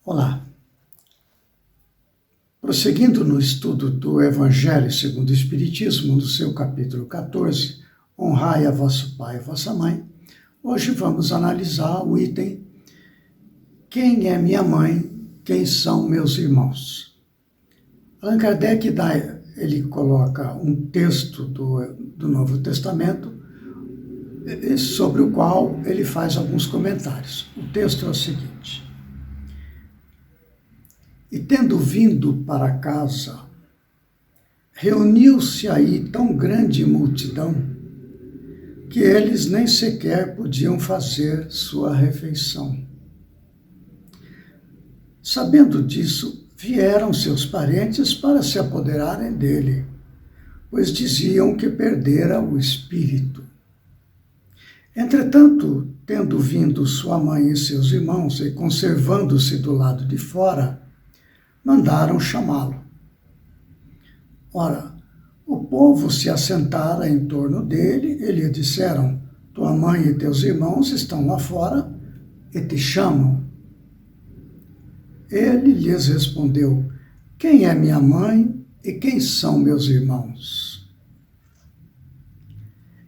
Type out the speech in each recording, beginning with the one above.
Olá. Prosseguindo no estudo do Evangelho segundo o Espiritismo, no seu capítulo 14, Honrai a vosso pai e vossa mãe, hoje vamos analisar o item Quem é minha mãe? Quem são meus irmãos? Allan Kardec ele coloca um texto do Novo Testamento sobre o qual ele faz alguns comentários. O texto é o seguinte: E tendo vindo para casa, reuniu-se aí tão grande multidão que eles nem sequer podiam fazer sua refeição. Sabendo disso, vieram seus parentes para se apoderarem dele, pois diziam que perdera o espírito. Entretanto, tendo vindo sua mãe e seus irmãos e conservando-se do lado de fora, mandaram chamá-lo. Ora, o povo se assentara em torno dele e lhe disseram: Tua mãe e teus irmãos estão lá fora e te chamam. Ele lhes respondeu: Quem é minha mãe e quem são meus irmãos?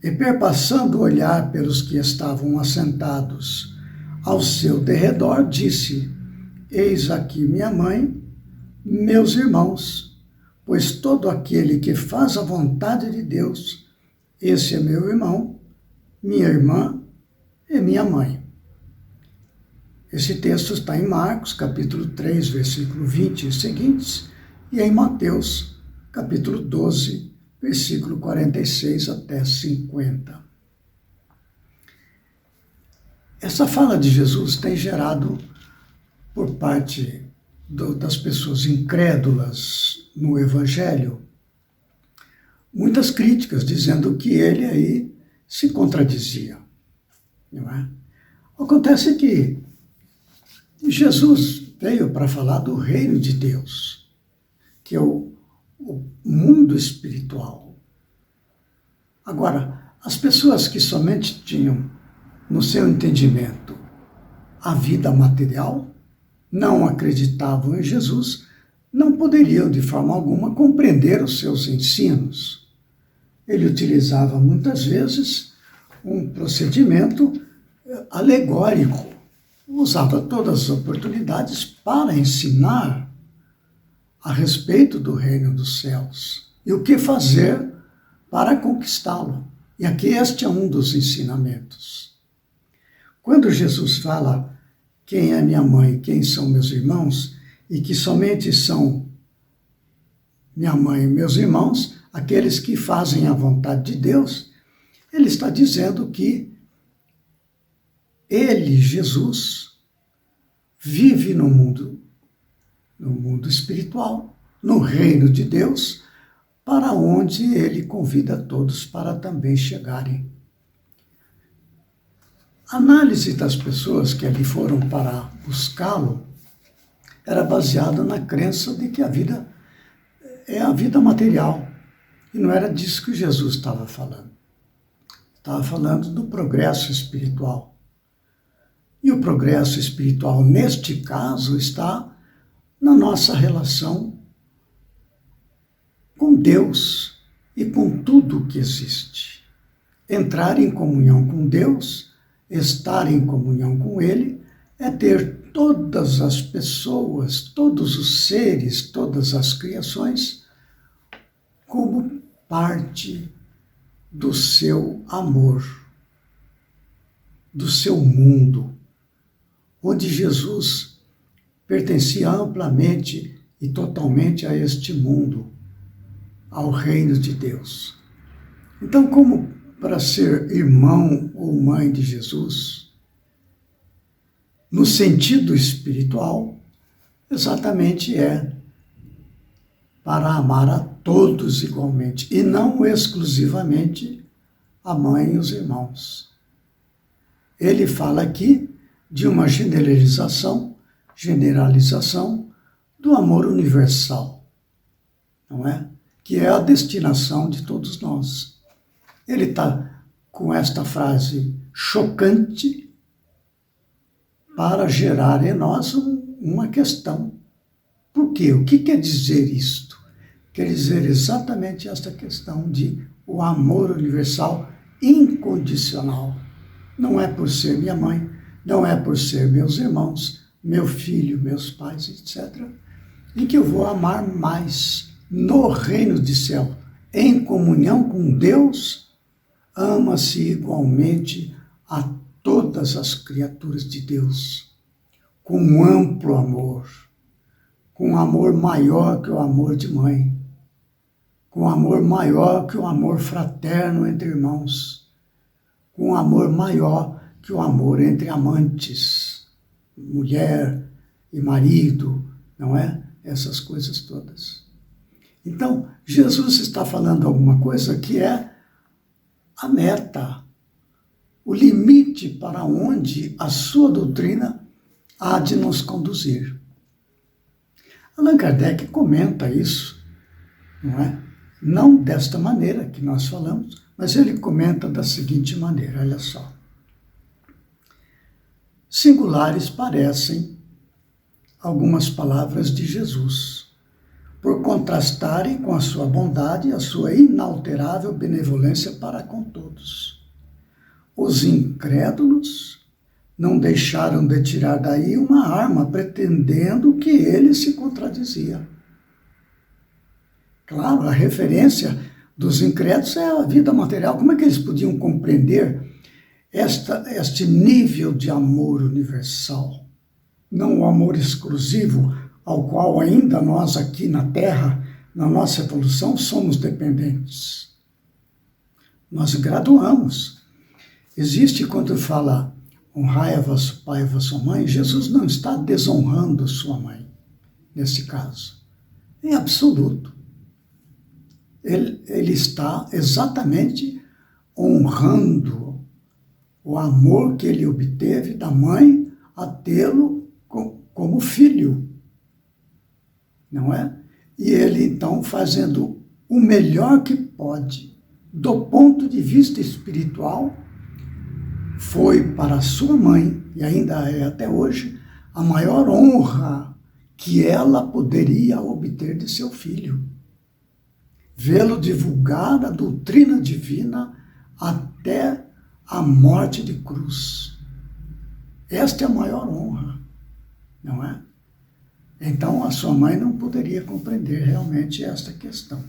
E perpassando o olhar pelos que estavam assentados ao seu derredor, disse: Eis aqui minha mãe, meus irmãos, pois todo aquele que faz a vontade de Deus, esse é meu irmão, minha irmã e minha mãe. Esse texto está em Marcos, capítulo 3, versículo 20 e seguintes, e em Mateus, capítulo 12, versículo 46 até 50. Essa fala de Jesus tem gerado, por parte das pessoas incrédulas no Evangelho, muitas críticas, dizendo que ele aí se contradizia. Não é? Acontece que Jesus veio para falar do reino de Deus, que é o mundo espiritual. Agora, as pessoas que somente tinham no seu entendimento a vida material, não acreditavam em Jesus, não poderiam de forma alguma compreender os seus ensinos. Ele utilizava muitas vezes um procedimento alegórico, usava todas as oportunidades para ensinar a respeito do reino dos céus e o que fazer para conquistá-lo. E aqui este é um dos ensinamentos. Quando Jesus fala quem é minha mãe, quem são meus irmãos, e que somente são minha mãe e meus irmãos, aqueles que fazem a vontade de Deus, ele está dizendo que ele, Jesus, vive no mundo espiritual, no reino de Deus, para onde ele convida todos para também chegarem. A análise das pessoas que ali foram para buscá-lo era baseada na crença de que a vida é a vida material. E não era disso que Jesus estava falando. Estava falando do progresso espiritual. E o progresso espiritual, neste caso, está na nossa relação com Deus e com tudo o que existe. Entrar em comunhão com Deus, estar em comunhão com Ele, é ter todas as pessoas, todos os seres, todas as criações como parte do seu amor, do seu mundo, onde Jesus pertencia amplamente e totalmente a este mundo, ao reino de Deus. Então, como para ser irmão ou mãe de Jesus, no sentido espiritual, exatamente é para amar a todos igualmente, e não exclusivamente a mãe e os irmãos. Ele fala aqui de uma generalização do amor universal, não é? Que é a destinação de todos nós. Ele está com esta frase chocante para gerar em nós uma questão. Por quê? O que quer dizer isto? Quer dizer exatamente esta questão de o amor universal incondicional. Não é por ser minha mãe, não é por ser meus irmãos, meu filho, meus pais, etc., em que eu vou amar mais no reino de céu, em comunhão com Deus, ama-se igualmente a todas as criaturas de Deus, com um amplo amor, com um amor maior que o amor de mãe, com um amor maior que o amor fraterno entre irmãos, com um amor maior que o amor entre amantes, mulher e marido, não é? Essas coisas todas. Então, Jesus está falando alguma coisa que é a meta, o limite para onde a sua doutrina há de nos conduzir. Allan Kardec comenta isso, não é? Não desta maneira que nós falamos, mas ele comenta da seguinte maneira, olha só. Singulares parecem algumas palavras de Jesus, por contrastarem com a sua bondade e a sua inalterável benevolência para com todos. Os incrédulos não deixaram de tirar daí uma arma, pretendendo que ele se contradizia. Claro, a referência dos incrédulos é a vida material. Como é que eles podiam compreender este nível de amor universal? Não o amor exclusivo ao qual ainda nós aqui na Terra, na nossa evolução, somos dependentes. Nós graduamos. Existe quando fala honrai a vosso pai e a vossa mãe, Jesus não está desonrando sua mãe, nesse caso. Em absoluto. Ele está exatamente honrando o amor que ele obteve da mãe a tê-lo como filho, não é? E ele, então, fazendo o melhor que pode, do ponto de vista espiritual, foi para sua mãe, e ainda é até hoje, a maior honra que ela poderia obter de seu filho. Vê-lo divulgar a doutrina divina até a morte de cruz. Esta é a maior honra, não é? Então, a sua mãe não poderia compreender realmente esta questão.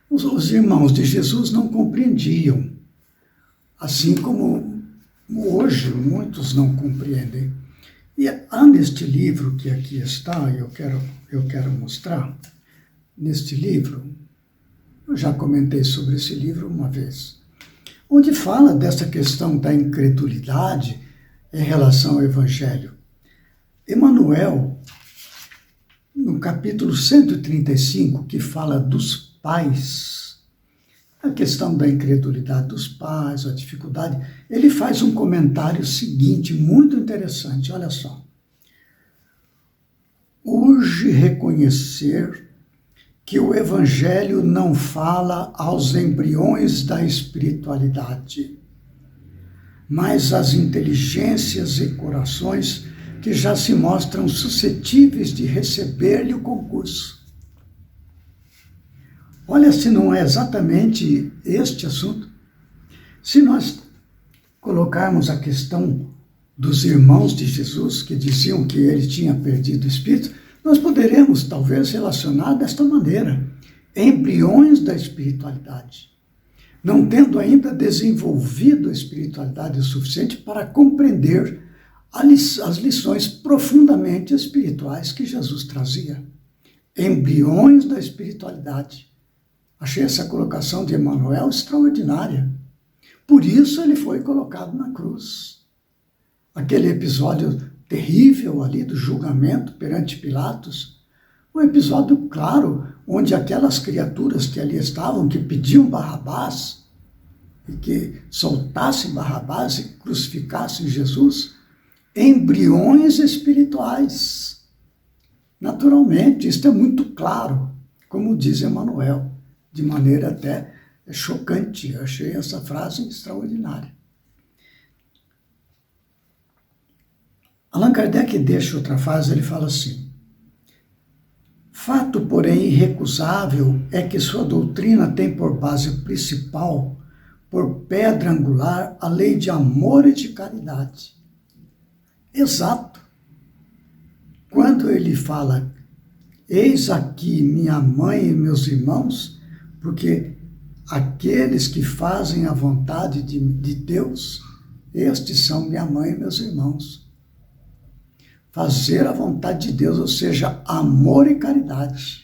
Os irmãos de Jesus não compreendiam, assim como hoje muitos não compreendem. E há neste livro que aqui está, eu quero mostrar, neste livro, eu já comentei sobre esse livro uma vez, onde fala dessa questão da incredulidade em relação ao Evangelho. Emmanuel, no capítulo 135, que fala dos pais, a questão da incredulidade dos pais, a dificuldade, ele faz um comentário seguinte, muito interessante, olha só. Urge reconhecer que o Evangelho não fala aos embriões da espiritualidade, mas às inteligências e corações que já se mostram suscetíveis de receber-lhe o concurso. Olha, se não é exatamente este assunto, se nós colocarmos a questão dos irmãos de Jesus, que diziam que ele tinha perdido o espírito, nós poderemos talvez relacionar desta maneira, embriões da espiritualidade, não tendo ainda desenvolvido a espiritualidade o suficiente para compreender as lições profundamente espirituais que Jesus trazia. Embriões da espiritualidade. Achei essa colocação de Emmanuel extraordinária. Por isso ele foi colocado na cruz. Aquele episódio terrível ali do julgamento perante Pilatos, um episódio claro, onde aquelas criaturas que ali estavam, que pediam Barrabás, e que soltassem Barrabás e crucificassem Jesus, embriões espirituais. Naturalmente, isto é muito claro, como diz Emmanuel, de maneira até chocante. Eu achei essa frase extraordinária. Allan Kardec deixa outra frase, ele fala assim: fato, porém, irrecusável é que sua doutrina tem por base principal, por pedra angular, a lei de amor e de caridade. Exato. Quando ele fala, eis aqui minha mãe e meus irmãos, porque aqueles que fazem a vontade de Deus, estes são minha mãe e meus irmãos. Fazer a vontade de Deus, ou seja, amor e caridade.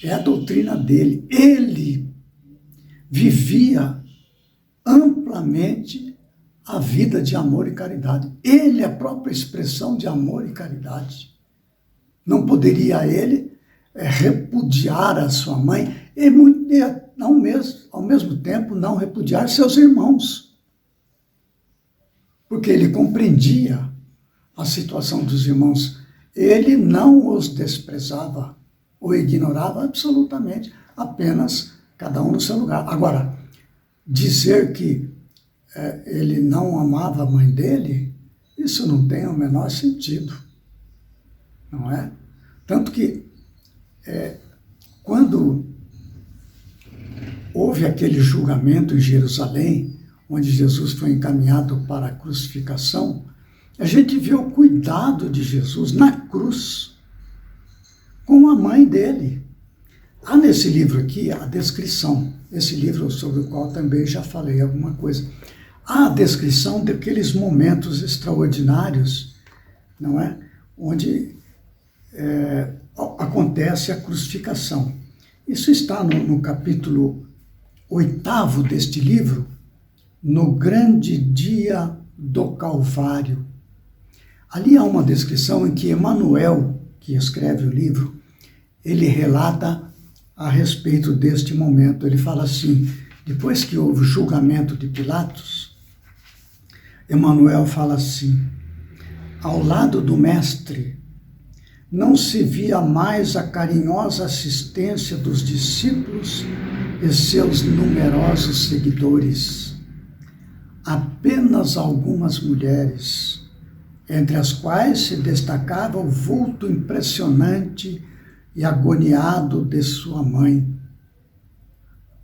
É a doutrina dele. Ele vivia amplamente a vida de amor e caridade. Ele é a própria expressão de amor e caridade. Não poderia ele repudiar a sua mãe e ao mesmo tempo não repudiar seus irmãos. Porque ele compreendia a situação dos irmãos. Ele não os desprezava ou ignorava absolutamente, apenas cada um no seu lugar. Agora, dizer que ele não amava a mãe dele, isso não tem o menor sentido, não é? Tanto que, quando houve aquele julgamento em Jerusalém, onde Jesus foi encaminhado para a crucificação, a gente vê o cuidado de Jesus na cruz com a mãe dele. Há nesse livro aqui a descrição, esse livro sobre o qual também já falei alguma coisa. Há a descrição daqueles momentos extraordinários, não é? Onde acontece a crucificação. Isso está no capítulo 8º deste livro, no grande dia do Calvário. Ali há uma descrição em que Emmanuel, que escreve o livro, ele relata a respeito deste momento. Ele fala assim, depois que houve o julgamento de Pilatos, Emmanuel fala assim, ao lado do mestre, não se via mais a carinhosa assistência dos discípulos e seus numerosos seguidores. Apenas algumas mulheres, entre as quais se destacava o vulto impressionante e agoniado de sua mãe,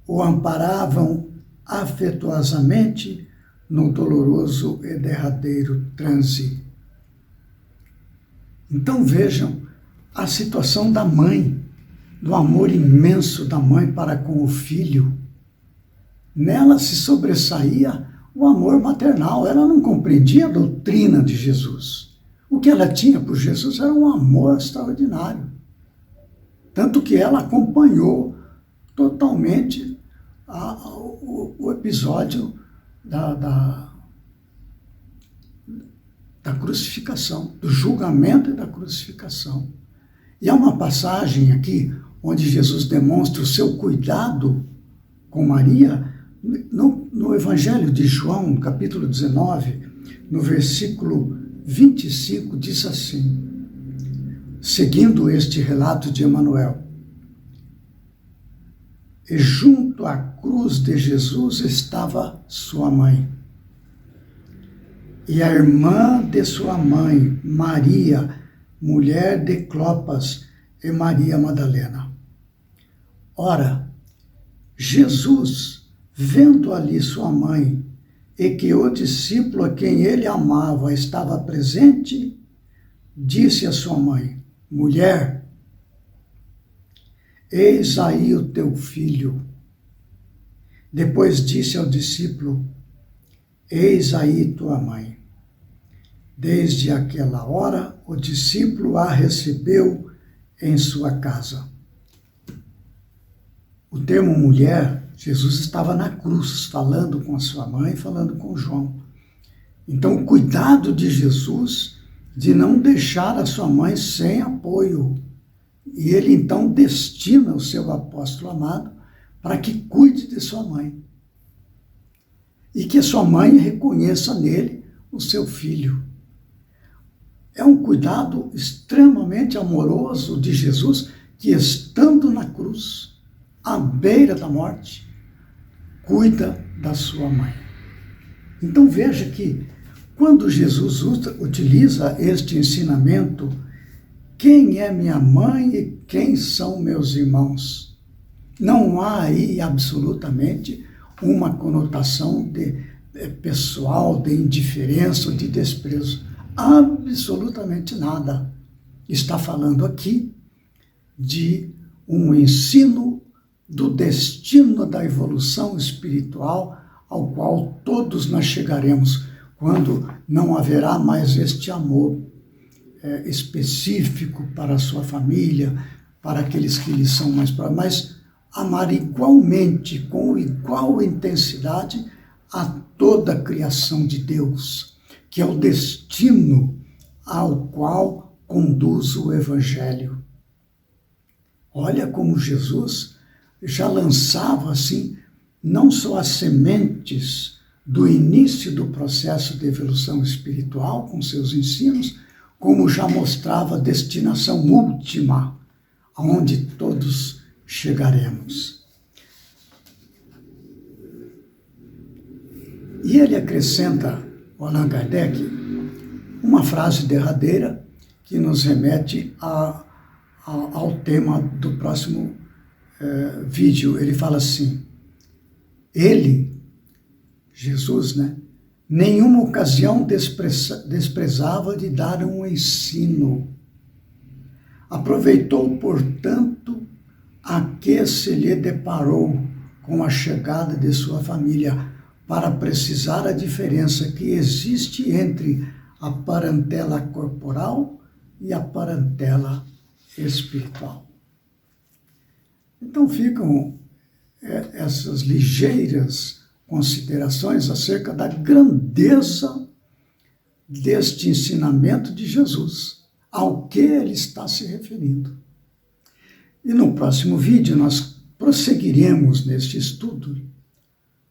o amparavam afetuosamente no doloroso e derradeiro transe. Então vejam a situação da mãe, do amor imenso da mãe para com o filho. Nela se sobressaía o amor maternal. Ela não compreendia a doutrina de Jesus. O que ela tinha por Jesus era um amor extraordinário. Tanto que ela acompanhou totalmente o episódio da crucificação, do julgamento e da crucificação. E há uma passagem aqui onde Jesus demonstra o seu cuidado com Maria, no Evangelho de João, capítulo 19, no versículo 25, diz assim, seguindo este relato de Emmanuel, e junto à cruz de Jesus estava sua mãe, e a irmã de sua mãe, Maria, mulher de Clopas, e Maria Madalena. Ora, Jesus, vendo ali sua mãe, e que o discípulo a quem ele amava estava presente, disse à sua mãe, mulher, eis aí o teu filho. Depois disse ao discípulo, eis aí tua mãe. Desde aquela hora, o discípulo a recebeu em sua casa. O termo mulher, Jesus estava na cruz, falando com a sua mãe, falando com João. Então, o cuidado de Jesus de não deixar a sua mãe sem apoio. E ele, então, destina o seu apóstolo amado para que cuide de sua mãe. E que a sua mãe reconheça nele o seu filho. É um cuidado extremamente amoroso de Jesus, que estando na cruz, à beira da morte, cuida da sua mãe. Então veja que Quando Jesus utiliza este ensinamento, quem é minha mãe e quem são meus irmãos? Não há aí absolutamente uma conotação pessoal, de indiferença ou de desprezo. Absolutamente nada. Está falando aqui de um ensino do destino da evolução espiritual ao qual todos nós chegaremos quando não haverá mais este amor específico para a sua família, para aqueles que lhe são mais próximos, mas amar igualmente, com igual intensidade, a toda a criação de Deus, que é o destino ao qual conduz o Evangelho. Olha como Jesus já lançava assim, não só as sementes do início do processo de evolução espiritual com seus ensinos, como já mostrava a destinação última, aonde todos chegaremos. E ele acrescenta, o Allan Kardec, uma frase derradeira que nos remete ao tema do próximo vídeo. Ele fala assim: ele, Jesus, nenhuma ocasião desprezava de dar um ensino. Aproveitou, portanto, a que se lhe deparou com a chegada de sua família para precisar a diferença que existe entre a parentela corporal e a parentela espiritual. Então ficam essas ligeiras considerações acerca da grandeza deste ensinamento de Jesus, ao que ele está se referindo. E no próximo vídeo nós prosseguiremos neste estudo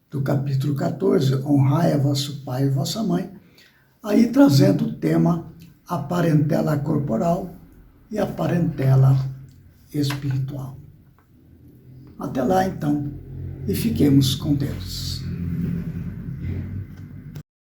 do capítulo 14, honrai a vosso pai e vossa mãe, aí trazendo o tema a parentela corporal e a parentela espiritual. Até lá, então, e fiquemos com Deus.